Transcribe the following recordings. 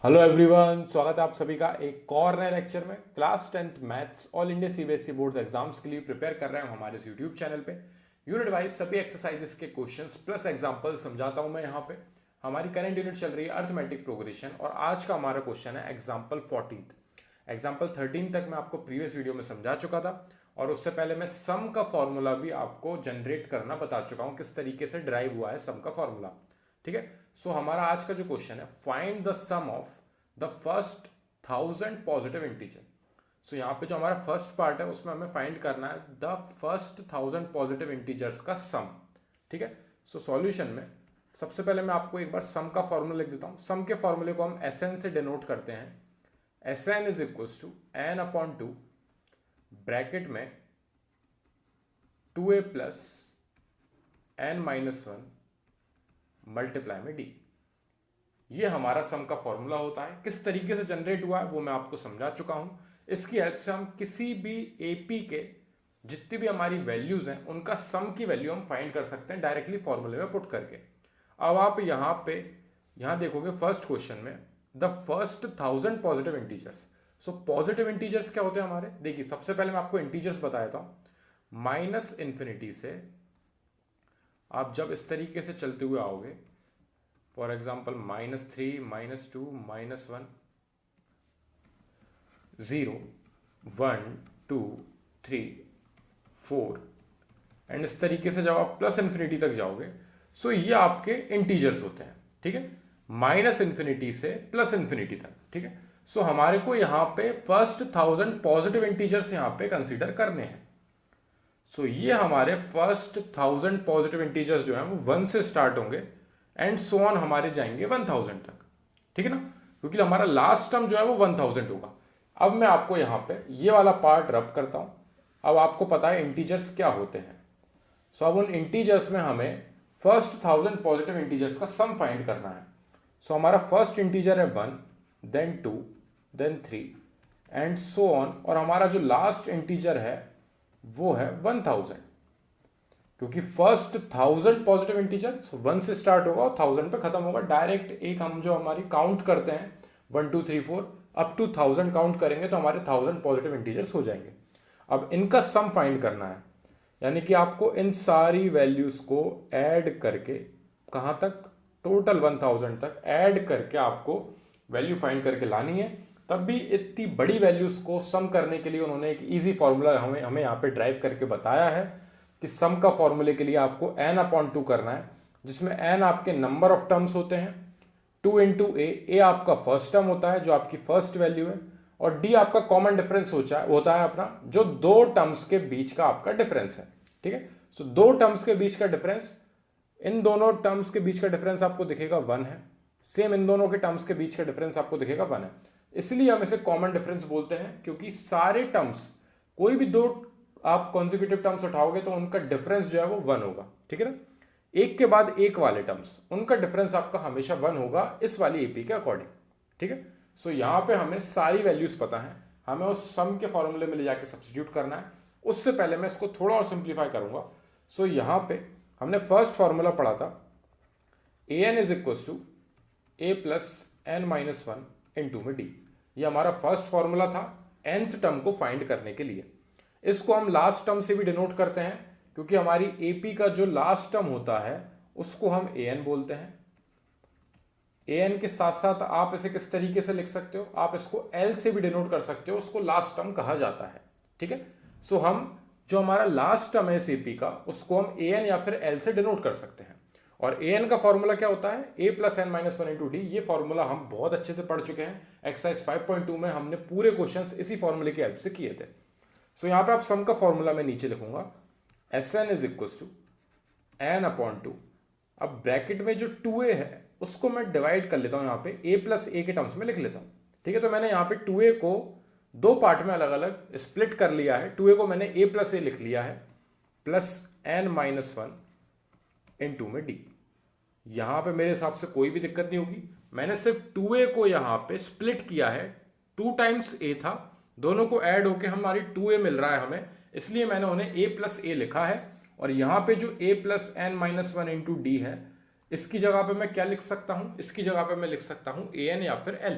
Hello everyone, स्वागत है आप सभी का एक और नए लेक्चर में। Class 10th maths all India CBSE board exams के लिए प्रिपेयर कर रहे हैं हमारे इस यूट्यूब चैनल पे। यूनिट वाइज सभी एक्सरसाइजेस के क्वेश्चंस प्लस एग्जांपल समझाता हूं मैं यहाँ पे। हमारी करंट यूनिट चल रही है अर्थमेटिक प्रोग्रेशन और आज का हमारा क्वेश्चन है एग्जाम्पल 14। एग्जाम्पल 13 तक मैं आपको प्रीवियस वीडियो में समझा चुका था और उससे पहले मैं सम का फॉर्मूला भी आपको जनरेट करना बता चुका हूँ, किस तरीके से ड्राइव हुआ है सम का फॉर्मूला। ठीक है, सो हमारा आज का जो क्वेश्चन है, find the sum of the first 1000 positive integer. So यहाँ पे जो हमारा फर्स्ट पार्ट है उसमें हमें फाइंड करना है द फर्स्ट 1000 पॉजिटिव इंटीजर्स का सम। ठीक है, सो सॉल्यूशन में सबसे पहले मैं आपको एक बार सम का फॉर्मूला लिख देता हूँ। सम के फॉर्मूले को हम एस एन से डिनोट करते हैं। S n is equal to n upon 2 bracket में 2a plus n minus 1 multiply में डी। ये हमारा सम का फॉर्मूला होता है। किस तरीके से जनरेट हुआ है वो मैं आपको समझा चुका हूं। इसकी हेल्प से हम किसी भी एपी के जितनी भी हमारी वैल्यूज हैं उनका सम की वैल्यू हम फाइंड कर सकते हैं डायरेक्टली फॉर्मूले में पुट करके। अब आप यहां देखोगे फर्स्ट क्वेश्चन में the first 1000 positive integers. So positive integers क्या होते हैं हमारे, देखिए सबसे पहले मैं आपको इंटीजर्स बता देता हूं। माइनस इंफिनिटी से आप जब इस तरीके से चलते हुए आओगे, फॉर एग्जाम्पल -3, -2, -1, 0, 1, 2, 3, 4 एंड इस तरीके से जब आप प्लस इंफिनिटी तक जाओगे सो ये आपके इंटीजर्स होते हैं। ठीक है, माइनस इंफिनिटी से प्लस इंफिनिटी तक। ठीक है, सो हमारे को यहां पे फर्स्ट 1000 पॉजिटिव इंटीजर्स यहां पे कंसीडर करने हैं। सो ये हमारे फर्स्ट 1000 पॉजिटिव इंटीजर्स जो है वो 1 से स्टार्ट होंगे एंड सो ऑन हमारे जाएंगे 1000 तक। ठीक है ना, क्योंकि हमारा लास्ट टर्म जो है वो 1000 होगा। अब मैं आपको यहां पे ये वाला पार्ट रब करता हूं। अब आपको पता है इंटीजर्स क्या होते हैं। सो अब उन इंटीजर्स में हमें फर्स्ट 1000 पॉजिटिव इंटीजर्स का सम फाइंड करना है। सो हमारा फर्स्ट इंटीजर है 1, then 2, then 3 and so on, और हमारा जो लास्ट इंटीजर है वो है 1000, क्योंकि फर्स्ट 1000 पॉजिटिव इंटीजर 1 से स्टार्ट होगा और 1000 पे खत्म होगा। डायरेक्ट एक हम जो हमारी काउंट करते हैं 1 2 3 4 अप टू 1000 काउंट करेंगे तो हमारे 1000 पॉजिटिव इंटीजर्स हो जाएंगे। अब इनका सम फाइंड करना है, यानी कि आपको इन सारी वैल्यूज को ऐड करके कहां तक, टोटल 1000 तक ऐड करके आपको वैल्यू फाइंड करके लानी है। तब भी इतनी बड़ी वैल्यूज को सम करने के लिए उन्होंने एक इजी फॉर्मूला हमें यहाँ पे ड्राइव करके बताया है कि सम का फॉर्मूले के लिए आपको n अपॉन 2 करना है, जिसमें n आपके नंबर ऑफ टर्म्स होते हैं, 2 इंटू ए आपका फर्स्ट टर्म होता है जो आपकी फर्स्ट वैल्यू है, और d आपका कॉमन डिफरेंस होता है अपना जो दो टर्म्स के बीच का आपका डिफरेंस है। ठीक है, सो दो टर्म्स के बीच का डिफरेंस, इन दोनों टर्म्स के बीच का डिफरेंस आपको दिखेगा 1 है, सेम इन दोनों के टर्म्स के बीच का डिफरेंस आपको दिखेगा 1 है। इसलिए हम इसे कॉमन डिफरेंस बोलते हैं, क्योंकि सारे टर्म्स, कोई भी दो आप कॉन्जिक्यूटिव टर्म्स उठाओगे तो उनका डिफरेंस जो है वो 1 होगा। ठीक है ना, एक के बाद एक वाले टर्म्स उनका डिफरेंस आपका हमेशा 1 होगा इस वाली एपी के अकॉर्डिंग। ठीक है, सो यहां पे हमें सारी वैल्यूज पता है, हमें उस सम के फॉर्मूले में ले जाके सब्स्टिट्यूट करना है। उससे पहले मैं इसको थोड़ा और सिंप्लीफाई करूंगा। सो यहां पे हमने फर्स्ट फॉर्मूला पढ़ा था a n is equal to a plus n minus 1 in 2 में डी। ये हमारा फर्स्ट फॉर्मूला था nth टर्म को फाइंड करने के लिए। इसको हम लास्ट टर्म से भी डिनोट करते हैं, क्योंकि हमारी एपी का जो लास्ट टर्म होता है उसको हम ए एन बोलते हैं। ए एन के साथ साथ आप इसे किस तरीके से लिख सकते हो, आप इसको एल से भी डिनोट कर सकते हो, उसको लास्ट टर्म कहा जाता है। ठीक है, सो हम जो हमारा लास्ट टर्म है इस एपी का उसको हम ए एन या फिर एल से डिनोट कर सकते हैं। और ए एन का फॉर्मूला क्या होता है, a plus n minus 1 into d. ये फॉर्मूला हम बहुत अच्छे से पढ़ चुके हैं, एक्सरसाइज 5.2 में हमने पूरे क्वेश्चंस इसी फॉर्मूले की हेल्प से किए थे। सो यहां पे आप सम का फॉर्मूला मैं नीचे लिखूंगा, s n is equal to n upon 2। अब ब्रैकेट में जो 2a है उसको मैं डिवाइड कर लेता हूं, यहां पे a प्लस ए के टर्म्स में लिख लेता हूं। ठीक है, तो मैंने यहां पे 2a को दो पार्ट में अलग अलग स्प्लिट कर लिया है। 2a को मैंने a प्लस ए लिख लिया है प्लस एन माइनस 1 इन 2 में डी। यहां पे मेरे हिसाब से कोई भी दिक्कत नहीं होगी। मैंने सिर्फ 2a को यहां पे स्प्लिट किया है, 2 टाइम्स a था, दोनों को ऐड होके हमारी 2a मिल रहा है हमें, इसलिए मैंने उन्हें a प्लस ए लिखा है। और यहां पे जो a plus n minus 1 into d है इसकी जगह पे मैं क्या लिख सकता हूं, इसकी जगह पे मैं लिख सकता हूं ए एन या फिर एल,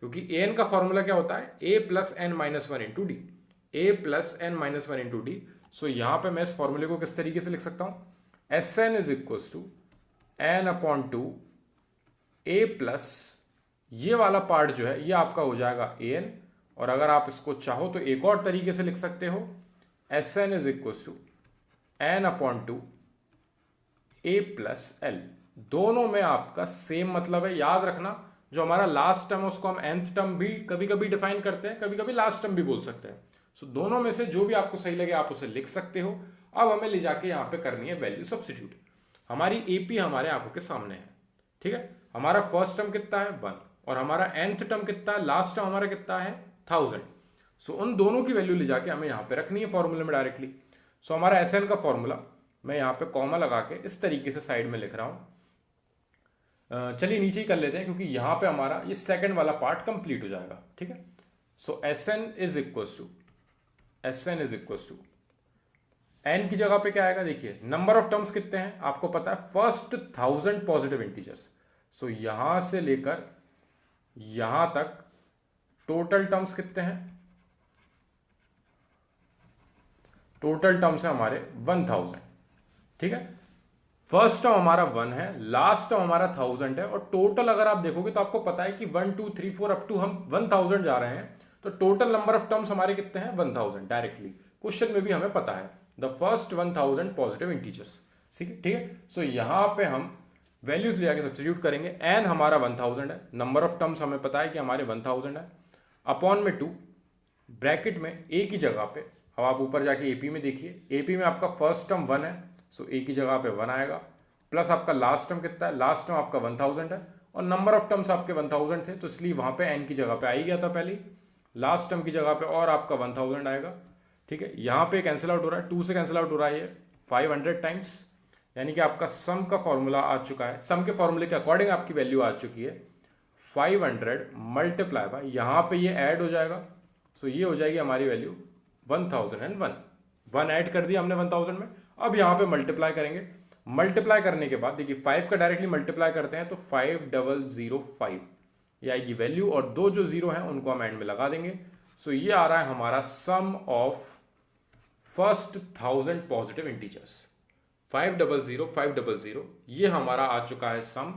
क्योंकि ए एन का फॉर्मूला क्या होता है, a plus n minus one into d, a plus n minus one into d. So यहां पर मैं इस फॉर्मूले को किस तरीके से लिख सकता हूं, s n is equal to n upon two a plus, ये वाला पार्ट जो है ये आपका हो जाएगा ए एन, और अगर आप इसको चाहो तो एक और तरीके से लिख सकते हो, s n is equal to n upon two a plus l. दोनों में आपका सेम मतलब है, याद रखना जो हमारा लास्ट टर्म है उसको हम nth टर्म भी कभी कभी डिफाइन करते हैं, कभी कभी लास्ट टर्म भी बोल सकते हैं। सो दोनों में से जो भी आपको सही लगे आप उसे लिख सकते हो। अब हमें ले जाके यहाँ पे करनी है वैल्यू सब्स्टिट्यूट। हमारी एपी हमारे आंखों के सामने है, ठीक है। हमारा फर्स्ट टर्म कितना है 1, और हमारा nth टर्म कितना है, लास्ट टर्म हमारा कितना है 1000। सो उन दोनों की वैल्यू ले जाके हमें यहाँ पे रखनी है फॉर्मूले में डायरेक्टली। सो हमारा एस एन का फॉर्मूला मैं यहाँ पे कॉमा लगा के इस तरीके से साइड में लिख रहा हूं। चलिए नीचे ही कर लेते हैं, क्योंकि यहां पे हमारा ये सेकंड वाला पार्ट कंप्लीट हो जाएगा, ठीक है। So S n is equal to n की जगह पे क्या आएगा, देखिए नंबर ऑफ टर्म्स कितने हैं आपको पता है, फर्स्ट 1000 पॉजिटिव इंटीजर्स। सो यहां से लेकर यहां तक टोटल टर्म्स कितने हैं, टोटल टर्म्स है हमारे 1000, ठीक है। फर्स्ट टर्म हमारा 1 है, लास्ट टर्म हमारा 1000 है, और टोटल अगर आप देखोगे तो आपको पता है कि 1 2 3 4 अप टू हम 1000 जा रहे हैं, तो टोटल नंबर ऑफ टर्म्स हमारे कितने हैं 1000। डायरेक्टली क्वेश्चन में भी हमें पता है द फर्स्ट 1000 पॉजिटिव इंटीजर्स, ठीक है। सो यहां पे हम वैल्यूज ले आके सब्स्टिट्यूट करेंगे। एन हमारा 1000 है, नंबर ऑफ टर्म्स हमें पता है कि हमारे 1000 है, अपॉन में 2, ब्रैकेट में ए की जगह पे, अब आप ऊपर जाके एपी में देखिए, एपी में आपका फर्स्ट टर्म 1 है, सो ए की जगह पे 1 आएगा, प्लस आपका लास्ट टर्म कितना है, लास्ट टर्म आपका 1000 है, और नंबर ऑफ टर्म्स आपके 1000 थे, तो इसलिए वहां पे एन की जगह पे आ ही गया था पहले, लास्ट टर्म की जगह पे और आपका 1000 आएगा, ठीक है। यहां पे कैंसिल आउट हो रहा है, 2 से कैंसिल आउट हो रहा है ये 500 टाइम्स, यानी कि आपका सम का फॉर्मूला आ चुका है, सम के फॉर्मूले के अकॉर्डिंग आपकी वैल्यू आ चुकी है 500 मल्टीप्लाई बाय, यहां पे ये ऐड हो जाएगा, सो ये हो जाएगी हमारी वैल्यू 1001, 1 ऐड कर दिया हमने 1000 में। अब यहां पे मल्टीप्लाई करेंगे, मल्टीप्लाई करने के बाद देखिए 5 का डायरेक्टली मल्टीप्लाई करते हैं तो 5005 ये आएगी वैल्यू, और दो जो जीरो हैं उनको हम एंड में लगा देंगे। सो ये आ रहा है हमारा सम ऑफ फर्स्ट 1000 पॉजिटिव इंटीजर्स, 500 ये हमारा आ चुका है सम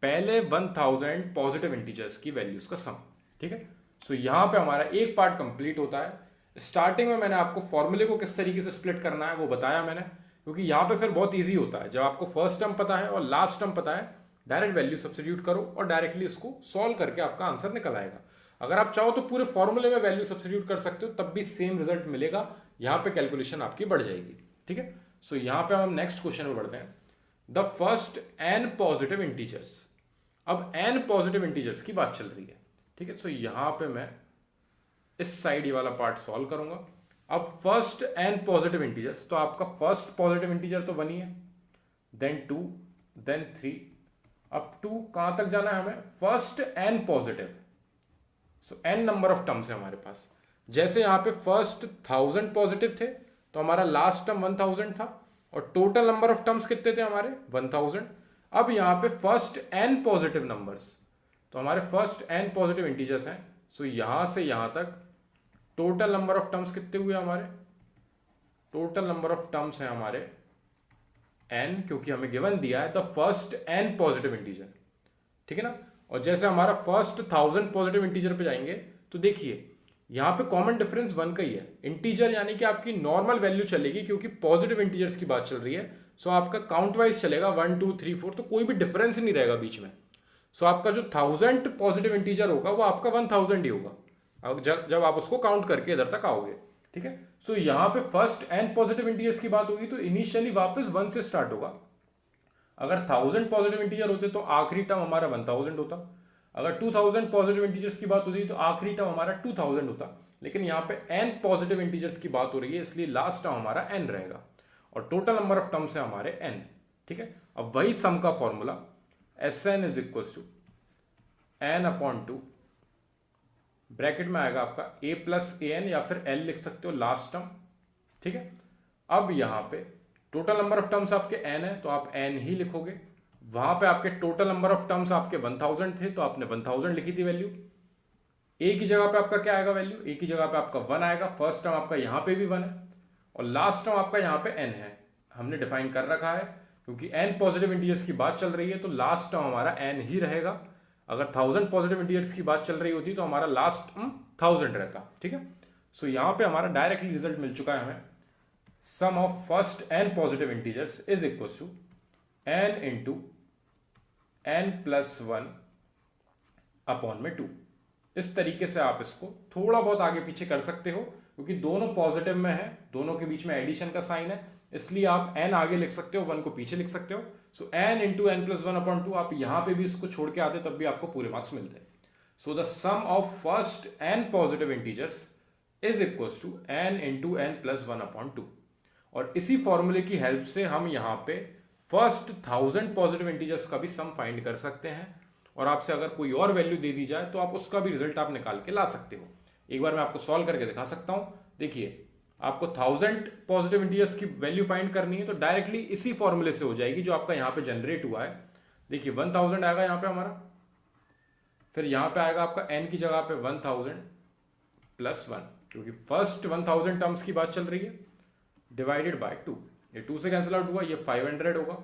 पहले 1000 पॉजिटिव इंटीजर्स की वैल्यूज का सम, ठीक है। सो यहां पे हमारा एक पार्ट कंप्लीट होता है। स्टार्टिंग में मैंने आपको फॉर्मूले को किस तरीके से स्प्लिट करना है वो बताया मैंने, क्योंकि यहां पे फिर बहुत इजी होता है, जब आपको फर्स्ट टर्म पता है और लास्ट टर्म पता है, डायरेक्ट वैल्यू सब्स्टिट्यूट करो और डायरेक्टली उसको सॉल्व करके आपका आंसर निकल आएगा। अगर आप चाहो तो पूरे फॉर्मूले में वैल्यू सब्स्टिट्यूट कर सकते हो, तब भी सेम रिजल्ट मिलेगा, यहां पे कैलकुलेशन आपकी बढ़ जाएगी, ठीक है। सो यहां पे हम नेक्स्ट क्वेश्चन में बढ़ते हैं, the first n positive integers. अब n पॉजिटिव इंटीजर्स की बात चल रही है, ठीक है। सो यहां पे मैं इस साइड ये वाला पार्ट सॉल्व करूंगा। अब फर्स्ट n पॉजिटिव इंटीजर्स, तो आपका फर्स्ट पॉजिटिव इंटीजर तो 1 ही है, देन 2, देन 3, अब 2 कहां तक जाना है हमें, first n positive. So n number of terms है हमारे पास। जैसे यहां पे फर्स्ट 1000 पॉजिटिव थे तो हमारा लास्ट टर्म 1000 था, और टोटल नंबर ऑफ टर्म्स कितने थे हमारे 1000। अब यहां पे फर्स्ट n पॉजिटिव नंबर्स, तो हमारे फर्स्ट n पॉजिटिव इंटीजर्स हैं। सो यहां से यहां तक टोटल नंबर ऑफ टर्म्स कितने हुए हमारे, टोटल नंबर ऑफ टर्म्स है हमारे n, क्योंकि हमें गिवन दिया है the first n positive integer, ठीक है ना। और जैसे हमारा फर्स्ट 1000 पॉजिटिव इंटीजर पे जाएंगे तो देखिए यहां पे कॉमन डिफरेंस 1 का ही है, इंटीजर यानी कि आपकी नॉर्मल वैल्यू चलेगी, क्योंकि पॉजिटिव इंटीजर्स की बात चल रही है। सो आपका काउंट वाइज चलेगा 1 2 3 4, तो कोई भी डिफरेंस नहीं रहेगा बीच में। सो आपका जो 1000 पॉजिटिव इंटीजर होगा वो आपका 1000 ही होगा, जब आप उसको काउंट करके इधर तक आओगे, ठीक है। सो यहां पे फर्स्ट n पॉजिटिव इंटीजर्स की बात होगी तो इनिशियली वापस 1 से स्टार्ट होगा। अगर 1000 पॉजिटिव इंटीजर होते तो आखिरी टर्म हमारा 1000 होता, अगर 2000 पॉजिटिव इंटीजर्स की बात होती तो आखिरी टर्म हमारा 2000 होता, लेकिन यहाँ पे n पॉजिटिव इंटीजर्स की बात हो रही है इसलिए लास्ट टर्म हमारा n रहेगा, और टोटल नंबर ऑफ टर्म्स है हमारे n, ठीक है। अब वही सम का formula Sn is equal to n upon 2, bracket में आएगा आपका a प्लस ए एन, या फिर l लिख सकते हो लास्ट टर्म, ठीक है। अब यहां पे टोटल नंबर ऑफ टर्म्स आपके n है तो आप n ही लिखोगे, वहां पे आपके टोटल नंबर ऑफ टर्म्स आपके 1000 थे, तो आपने 1000 लिखी थी वैल्यू। ए की जगह पे आपका क्या आएगा वैल्यू, ए की जगह पे आपका 1 आएगा, फर्स्ट टर्म आपका यहां पे भी 1 है, और लास्ट टर्म आपका यहां पे n है, हमने डिफाइन कर रखा है, क्योंकि n पॉजिटिव इंटीजर्स की बात चल रही है तो लास्ट टर्म हमारा n ही रहेगा। अगर 1000 पॉजिटिव इंटीजर्स की बात चल रही होती तो हमारा लास्ट टर्म 1000 रहता, ठीक है। सो यहां पे हमारा डायरेक्टली रिजल्ट मिल चुका है हमें, sum of first n positive integers is equal to n into n plus 1 upon में 2। इस तरीके से आप इसको थोड़ा बहुत आगे पीछे कर सकते हो, क्योंकि दोनों पॉजिटिव में है, दोनों के बीच में एडिशन का साइन है, इसलिए आप n आगे लिख सकते हो, 1 को पीछे लिख सकते हो। So n into n plus 1 upon 2, आप यहां पे भी इसको छोड़ के आते तब भी आपको पूरे मार्क्स मिलते। So the sum of first n positive integers is equal to n into n plus 1 upon 2। और इसी फॉर्मूले की हेल्प से हम यहां पे फर्स्ट 1000 पॉजिटिव इंटीजर्स का भी सम फाइंड कर सकते हैं, और आपसे अगर कोई और वैल्यू दे दी जाए तो आप उसका भी रिजल्ट आप निकाल के ला सकते हो। एक बार मैं आपको सॉल्व करके दिखा सकता हूं। देखिए, आपको 1000 पॉजिटिव इंटीजर्स की वैल्यू फाइंड करनी है, तो डायरेक्टली इसी फॉर्मूले से हो जाएगी जो आपका यहां पे जनरेट हुआ है। देखिए 1000 आएगा यहां पे हमारा, फिर यहां पे आएगा आपका n की जगह पे 1000 प्लस 1, क्योंकि फर्स्ट 1000 टर्म्स की बात चल रही है, डिवाइडेड बाय 2। ये 2 से कैंसिल आउट हुआ, ये 500 होगा,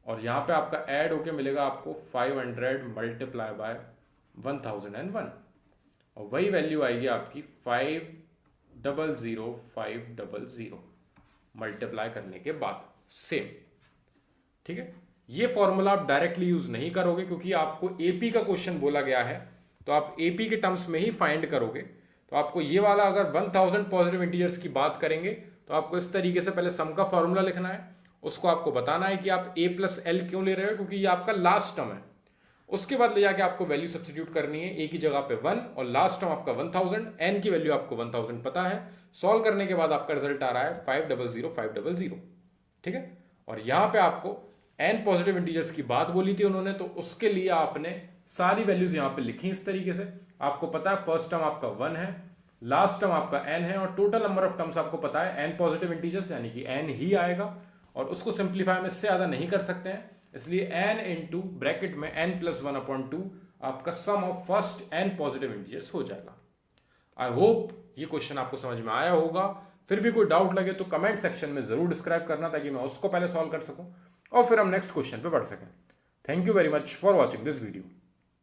और यहां पे आपका ऐड होके मिलेगा आपको 500 मल्टीप्लाई बाय 1001, और वही वैल्यू आएगी आपकी 500500 मल्टीप्लाई करने के बाद सेम, ठीक है। ये फॉर्मूला आप डायरेक्टली यूज नहीं करोगे, क्योंकि आपको एपी का क्वेश्चन बोला गया है, तो आप एपी के टर्म्स में ही फाइंड करोगे। तो आपको ये वाला, अगर 1000 पॉजिटिव इंटीजर्स की बात करेंगे तो आपको इस तरीके से पहले सम का फॉर्मूला लिखना है, उसको आपको बताना है कि आप a प्लस एल क्यों ले रहे हो, क्योंकि ये आपका लास्ट टर्म है। उसके बाद ले जाके आपको वैल्यू सब्स्टिट्यूट करनी है, a की जगह पे 1 और लास्ट टर्म आपका 1000, n की वैल्यू आपको 1000 पता है। सॉल्व करने के बाद आपका रिजल्ट आ रहा है 500500, ठीक है। और यहां पे आपको n पॉजिटिव इंटीजर्स की बात बोली थी उन्होंने, तो उसके लिए आपने सारी वैल्यूज यहां पे लिखी इस तरीके से। आपको पता है फर्स्ट टर्म आपका 1 है, लास्ट टर्म आपका n है, और टोटल नंबर ऑफ टर्म्स आपको पता है n पॉजिटिव इंटीजर्स, यानी कि n ही आएगा, और उसको सिंप्लीफाई में इससे ज्यादा नहीं कर सकते हैं, इसलिए n इंटू ब्रैकेट में n प्लस 1 अपॉन 2 आपका sum of first n positive integers हो जाएगा। आई होप ये क्वेश्चन आपको समझ में आया होगा। फिर भी कोई डाउट लगे तो कमेंट सेक्शन में जरूर डिस्क्राइब करना, ताकि मैं उसको पहले सॉल्व कर सकूं और फिर हम नेक्स्ट क्वेश्चन पे बढ़ सकें। Thank you very much for watching this video.